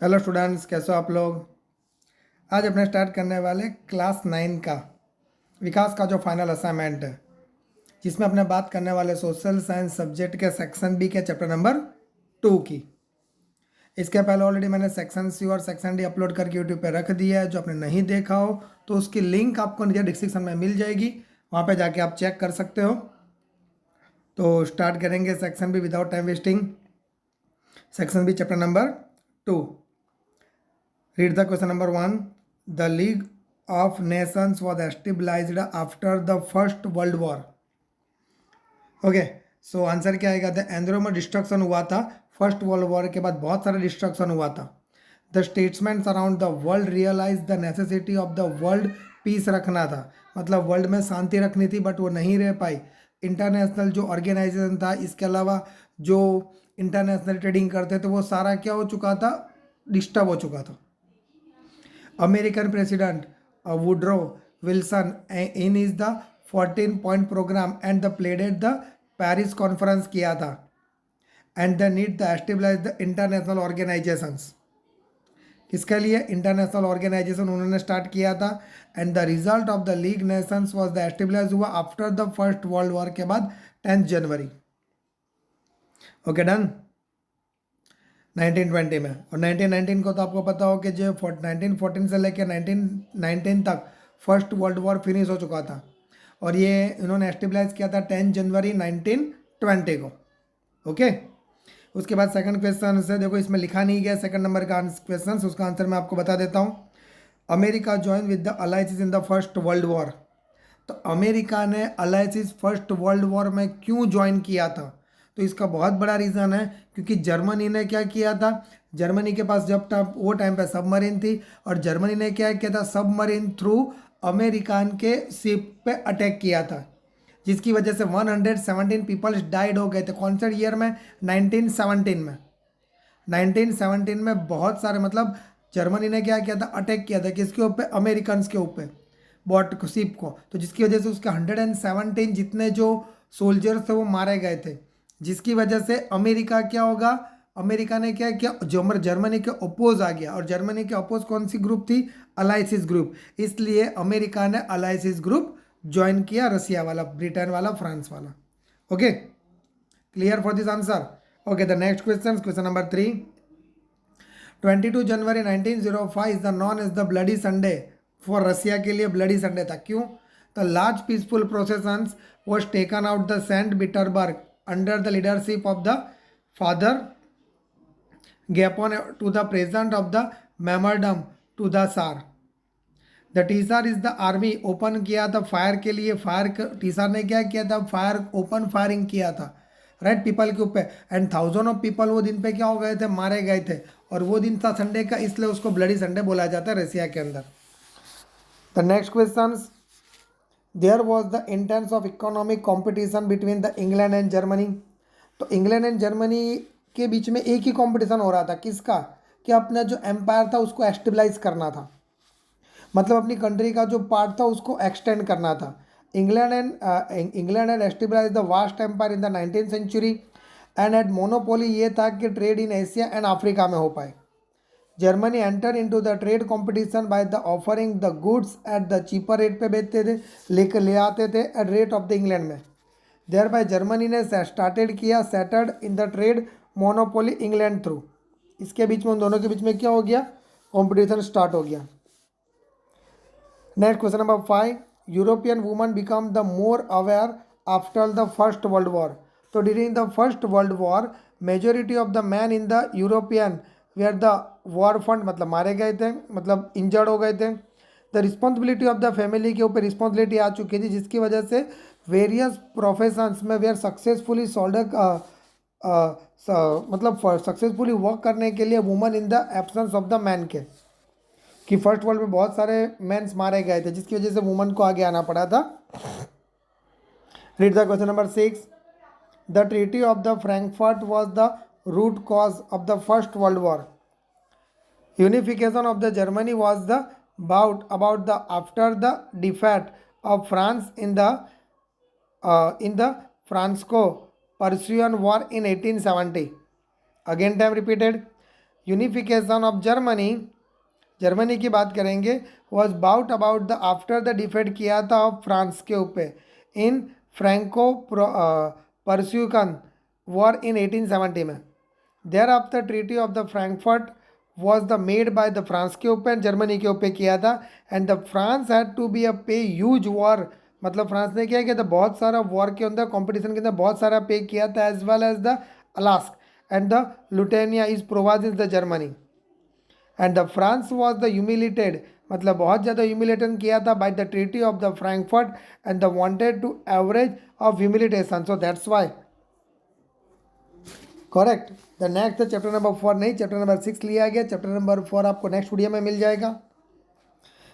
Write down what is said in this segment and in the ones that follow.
Hello students, कैसे हो आप लोग। आज अपने स्टार्ट करने वाले क्लास 9 का विकास का जो फाइनल असाइनमेंट है, जिसमें अपने बात करने वाले सोशल साइंस सब्जेक्ट के सेक्शन बी के चैप्टर नंबर 2 की। इसके पहले ऑलरेडी मैंने सेक्शन सी और सेक्शन डी अपलोड करके यूट्यूब पे रख दिया है। जो आपने नहीं देखा हो तो उसकी लिंक आपको नीचे डिस्क्रिप्शन में मिल जाएगी, वहाँ पे जाके आप चेक कर सकते हो। तो स्टार्ट करेंगे section B without time wasting. Section B chapter number 2। Read the question number 1. The League of Nations was established after the First World War. Okay, so answer क्या आएगा? द एंड्रोमा डिस्ट्रक्शन हुआ था first world war के बाद, बहुत सारा destruction हुआ था। The statesman around the world realise the necessity of the world peace रखना था, मतलब वर्ल्ड में शांति रखनी थी, बट वो नहीं रह पाई। इंटरनेशनल जो ऑर्गेनाइजेशन था, इसके अलावा जो इंटरनेशनल ट्रेडिंग करते थे, वो सारा क्या हो चुका था? डिस्टर्ब हो चुका था। American President Woodrow Wilson in is the 14-point program and the pledged the Paris Conference किया था, and the need to establish the international organizations। किसके लिए? इंटरनेशनल ऑर्गेनाइजेशन उन्होंने स्टार्ट किया था। And the result of the League Nations was the establish हुआ after the first world war के बाद 10 जनवरी। Okay, done. 1920 में, और 1919 को तो आपको पता हो कि जो 1914 से लेकर 1919 तक फर्स्ट वर्ल्ड वॉर फिनिश हो चुका था, और ये इन्होंने एस्टेब्लाइज किया था 10 जनवरी 1920 को। ओके, उसके बाद सेकंड क्वेश्चन से देखो, इसमें लिखा नहीं गया सेकंड नंबर का क्वेश्चन, उसका आंसर मैं आपको बता देता हूँ। America join with the allies in the first world war. तो अमेरिका ने अलाइसिस फर्स्ट वर्ल्ड वॉर में क्यों ज्वाइन किया था? तो इसका बहुत बड़ा रीज़न है, क्योंकि जर्मनी ने क्या किया था? जर्मनी के पास जब तक वो टाइम पे सबमरीन थी, और जर्मनी ने क्या किया था? सबमरीन थ्रू अमेरिकन के शिप पे अटैक किया था, जिसकी वजह से 117 पीपल्स डाइड हो गए थे। कौन से ईयर में? 1917 में। 1917 में बहुत सारे, मतलब जर्मनी ने क्या किया था? अटैक किया था किसके ऊपर? अमेरिकन के ऊपर, बॉट शिप को। तो जिसकी वजह से उसके 117 जितने जो सोल्जर्स थे वो मारे गए थे, जिसकी वजह से अमेरिका क्या होगा? अमेरिका ने क्या किया? जर्मनी के अपोज आ गया, और जर्मनी के अपोज कौन सी ग्रुप थी? अलाइसिस ग्रुप। इसलिए अमेरिका ने अलाइसिस ग्रुप ज्वाइन किया, रसिया वाला, ब्रिटेन वाला, फ्रांस वाला। Okay, clear for this answer? Okay, the next question, question number 3। 22 January 1905 is the known as the bloody Sunday for Russia. के लिए ब्लडी संडे था, क्यों? The large peaceful processions was taken out the Saint Petersburg under the leadership of the father Gapon to the present of the memorandum to the tsar. The tsar is the army open किया था fire के लिए। Fire टीसार ने क्या किया था? Fire, open firing किया था, राइट, पीपल के ऊपर। एंड थाउजेंड ऑफ पीपल वो दिन पे क्या हो गए थे? मारे गए थे। और वो दिन था संडे का, इसलिए उसको ब्लडी संडे बोला जाता है रसिया के अंदर। The next question, there was the intense of economic competition between the England and Germany. तो इंग्लैंड एंड जर्मनी के बीच में एक ही कॉम्पिटिशन हो रहा था, किसका? कि अपना जो एम्पायर था उसको एस्टेब्लाइज करना था, मतलब अपनी कंट्री का जो पार्ट था उसको एक्सटेंड करना था। England and established the vast empire in the 19th century and at monopoly ये था कि trade in Asia and Africa में हो पाए। Germany enter into the trade competition by the offering the goods at the cheaper rate पे बेचते थे, लेकर ले आते थे at rate of the England में। देयर बाय जर्मनी ने स्टार्टेड किया settled in the trade monopoly England through. इसके बीच में, उन दोनों के बीच में क्या हो गया? कॉम्पिटिशन स्टार्ट हो गया। Next question number 5. European women become the more aware after the First World War. So during the First World War, majority of the men in the European were the war fund, मतलब मारे गए थे, मतलब injured हो गए थे। The responsibility of the family के ऊपर रिस्पॉन्सिबिलिटी आ चुकी थी, जिसकी वजह से वेरियस प्रोफेशंस में वे आर सक्सेसफुली मतलब सक्सेसफुली वर्क करने के लिए woman in the absence of the man के, कि फर्स्ट वर्ल्ड में बहुत सारे मेंस मारे गए थे, जिसकी वजह से वुमन को आगे आना पड़ा था। Read the question number 6। The treaty of the Frankfurt was the root cause of the first world War. Unification of the Germany was the about the after the defeat of France in the Franco-Prussian War in 1870. Again time repeated. Unification of Germany की बात करेंगे, was bout about the after the defeat किया था of France के ऊपर इन Franco परस्यूकन war in 1870 में। Thereafter treaty of the Frankfurt was the made by the France के ऊपर, जर्मनी के ऊपर किया था। And the France had to be a pay huge war, मतलब फ्रांस ने क्या किया था, बहुत सारा वॉर के अंदर, कंपटीशन के अंदर बहुत सारा पे किया था, as well as the Alsace and the लुटेनिया is provides the Germany. And the France was the humiliated, मतलब बहुत ज़्यादा ह्यूमिलेटन किया था by the treaty of the Frankfurt and the wanted to average of humiliation, so that's why correct. The next chapter number 4 नहीं, chapter number 6 लिया गया। Chapter number 4 आपको next video में मिल जाएगा।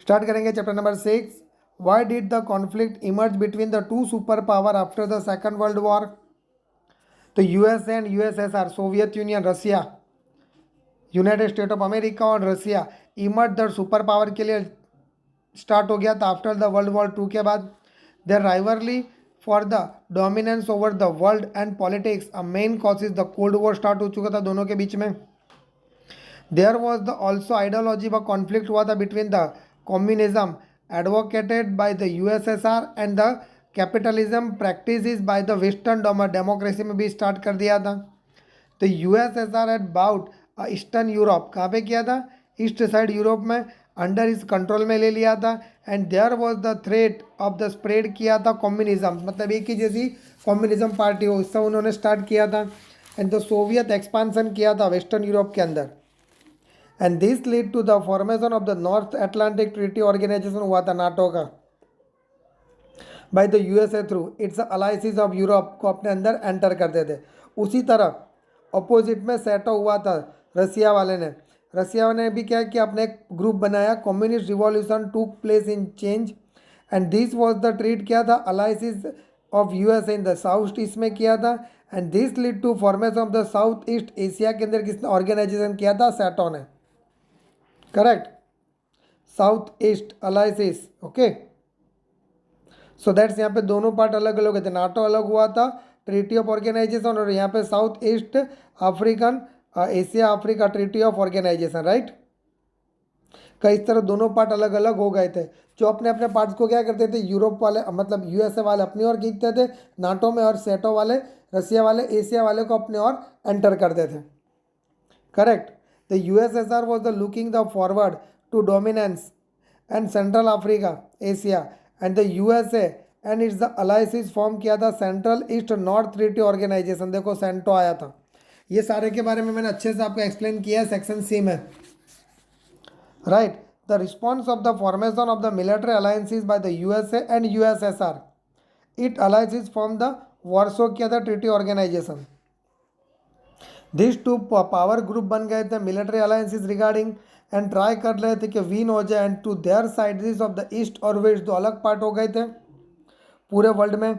स्टार्ट करेंगे chapter number 6। Why did the conflict emerge between the two super power after the second world war. तो USA and USSR, Soviet Union, Russia, United State of America और Russia emerge the super power के लिए start हो गया था after the world war 2 के बाद। Their rivalry for the dominance over the world and politics, a main cause the cold war start हो चुका था दोनों के बीच में। There was the also ideology व कॉन्फ्लिक्ट हुआ था between the communism advocated by the USSR and the capitalism practice by the western democracy में भी स्टार्ट कर दिया था। तो USSR at bout eastern Europe, कहाँ पे किया था, ईस्ट साइड यूरोप में अंडर इस कंट्रोल में ले लिया था। And there was the threat of the spread किया था कम्युनिज्म, मतलब एक ही जैसी कम्युनिज्म पार्टी हो, इससे उन्होंने स्टार्ट किया था। एंड द सोवियत एक्सपांसन किया था वेस्टर्न यूरोप के अंदर। And this lead to the formation of the North Atlantic Treaty Organisation हुआ था नाटो का by the USA through its allies of Europe को अपने अंदर एंटर करते थे। उसी तरह अपोजिट में सेटो हुआ था रसिया ने भी क्या किया, अपने एक ग्रुप बनाया, communist revolution took place in change. And this was the treat किया था allies of USA in the south east में किया था। And this lead to formation of the south east Asia के अंदर किसने ऑर्गेनाइजेशन किया था, सेटो ने, correct, south east allies, okay. So that's यहाँ पे दोनों पार्ट अलग अलग थे, नाटो अलग हुआ था ट्रीटी ऑफ ऑर्गेनाइजेशन, और यहाँ पे south east African Asia Africa treaty of organisation, right. कई तरह दोनों पार्ट अलग अलग हो गए थे। जो अपने अपने पार्ट्स को क्या करते थे, यूरोप वाले मतलब यूएसए वाले अपनी ओर खींचते थे नाटो में, और सेटो वाले रसिया वाले एशिया वाले को अपने ओर एंटर करते थे, correct. The USSR was the looking the forward to dominance and central Africa Asia and the USA and its the allies form किया था central east north treaty organisation, देखो सेंटो आया था। ये सारे के बारे में मैंने अच्छे से आपको एक्सप्लेन किया है सेक्शन सी में, right. The response of the formation of the military alliances by the USA and USSR, it alliances form the Warsaw किया था treaty organisation. This two power group बन गए थे military alliances regarding, and try कर रहे थे कि win हो जाए, and to their sides of the east और वेस्ट दो अलग पार्ट हो गए थे पूरे वर्ल्ड में।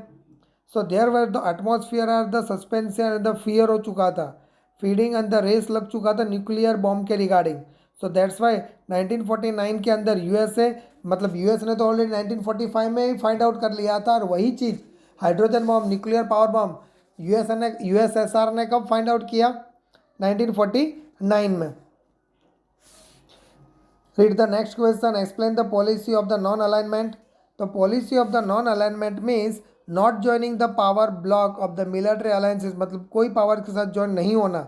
So there were the atmosphere are the suspension and the fear हो चुका था, फीडिंग एंड द रेस लग चुका था न्यूक्लियर बॉम्ब के रिगार्डिंग। सो दैट्स वाई 1949 के अंदर यूएसए, मतलब यूएस ने तो ऑलरेडी 1945 में ही फाइंड आउट कर लिया था, और वही चीज़ hydrogen bomb, nuclear power bomb USSR ने कब फाइंड आउट किया, 1949 में। Read the next question, explain the policy of the non alignment. तो policy of the non alignment means not joining the power bloc of the military alliances, मतलब कोई power के साथ join नहीं होना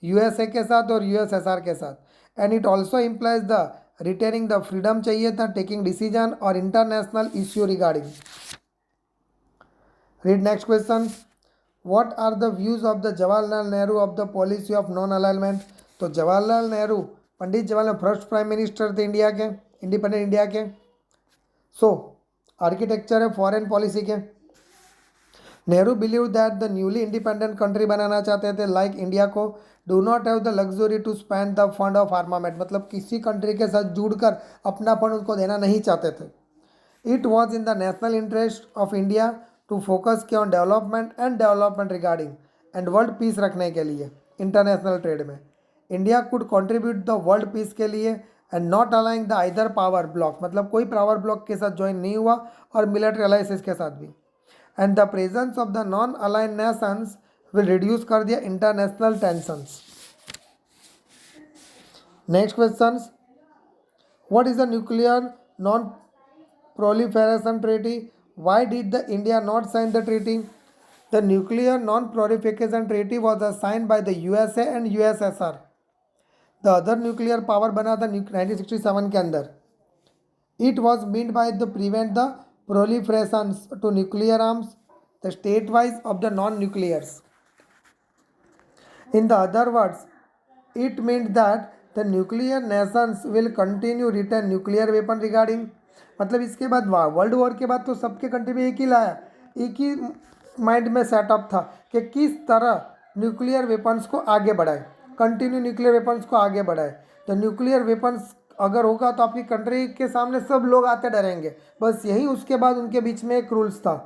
यूएसए के साथ और यूएसएसआर के साथ। And it also implies the retaining the freedom चाहिए था टेकिंग डिसीजन और international issue regarding. Read next question, what are the views of the Jawaharlal Nehru of the policy of non alignment. तो Jawaharlal Nehru, Pandit Jawaharlal first prime minister थे India के, independent India के। So architecture है foreign policy के। Nehru believe that the newly independent country बनाना चाहते थे like India को do not have the luxury to spend the fund of armament, मतलब किसी कंट्री के साथ जुड़कर अपना फंड उनको देना नहीं चाहते थे। It was in the national interest of India to focus किया on development regarding and world peace रखने के लिए इंटरनेशनल ट्रेड में। India could contribute the world peace के लिए and not aligning the either power bloc, मतलब कोई power block के साथ ज्वाइन नहीं हुआ और मिलिट्री अलायंसेस के साथ भी। And the presence of the non align Nations will reduce कर दिया international tensions. Next question, what is the nuclear non proliferation treaty? Why did the India not sign the treaty? The nuclear non-proliferation treaty was signed by the USA and USSR. The other nuclear power बना था 1967 के अंदर. It was meant by the prevent the proliferation to nuclear arms, the state-wise of the non-nuclears. In the other words, it meant that the nuclear nations will continue retain nuclear weapon regarding. मतलब इसके बाद world war के बाद तो सबके country में एक ही लाया, एक ही माइंड में सेटअप था कि किस तरह न्यूक्लियर वेपन्स को आगे बढ़ाए, कंटिन्यू न्यूक्लियर वेपन्स को आगे बढ़ाए. तो न्यूक्लियर वेपन्स अगर होगा तो आपकी कंट्री के सामने सब लोग आते डरेंगे. बस यही उसके बाद उनके बीच में एक रूल्स था.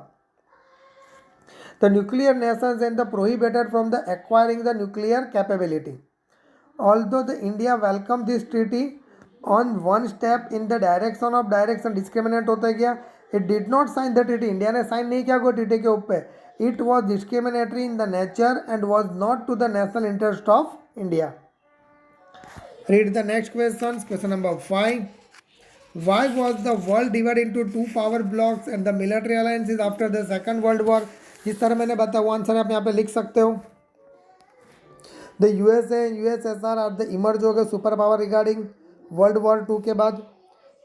The nuclear nations and the prohibited from the acquiring the nuclear capability. Although the India welcomed this treaty on one step in the direction discriminate होता गया, it did not sign the treaty. India ने sign नहीं किया कोई treaty के ऊपर. It was discriminatory in the nature and was not to the national interest of India. Read the next questions. Question number 5. Why was the world divided into two power blocks and the military alliances after the Second World War? जिस तरह मैंने बताया वो answer आप यहाँ पे लिख सकते हो. The USA and USSR are the emerge हो गए super power regarding world war 2 के बाद.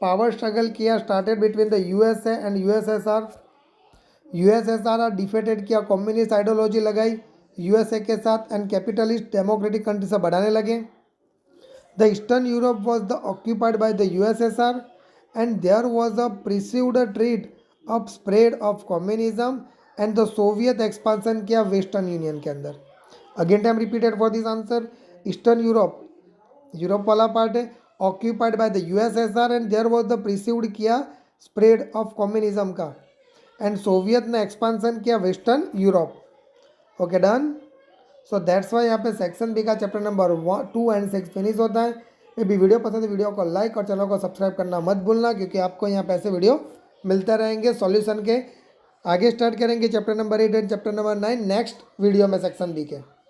पावर स्ट्रगल किया started between the USA and USSR. USSR are defeated किया, कम्युनिस्ट आइडियोलॉजी लगाई USA के साथ एंड कैपिटलिस्ट डेमोक्रेटिक कंट्री से बढ़ाने लगे. The eastern Europe was the occupied by the USSR and there was a perceived treat of spread of communism and the Soviet expansion किया western union के अंदर. Again time repeated for this answer. Eastern Europe वाला part है occupied by the USSR and there was the perceived किया spread of communism का and Soviet ने expansion किया western Europe. Okay done. So that's why यहाँ पे section B का chapter number 2 and 6 finish होता है. ये भी वीडियो पसंद है वीडियो को लाइक और चैनल को सब्सक्राइब करना मत भूलना, क्योंकि आपको यहाँ पे ऐसे वीडियो मिलते रहेंगे. सॉल्यूशन के आगे स्टार्ट करेंगे chapter number 8 and chapter number 9 next video में सेक्शन बी के.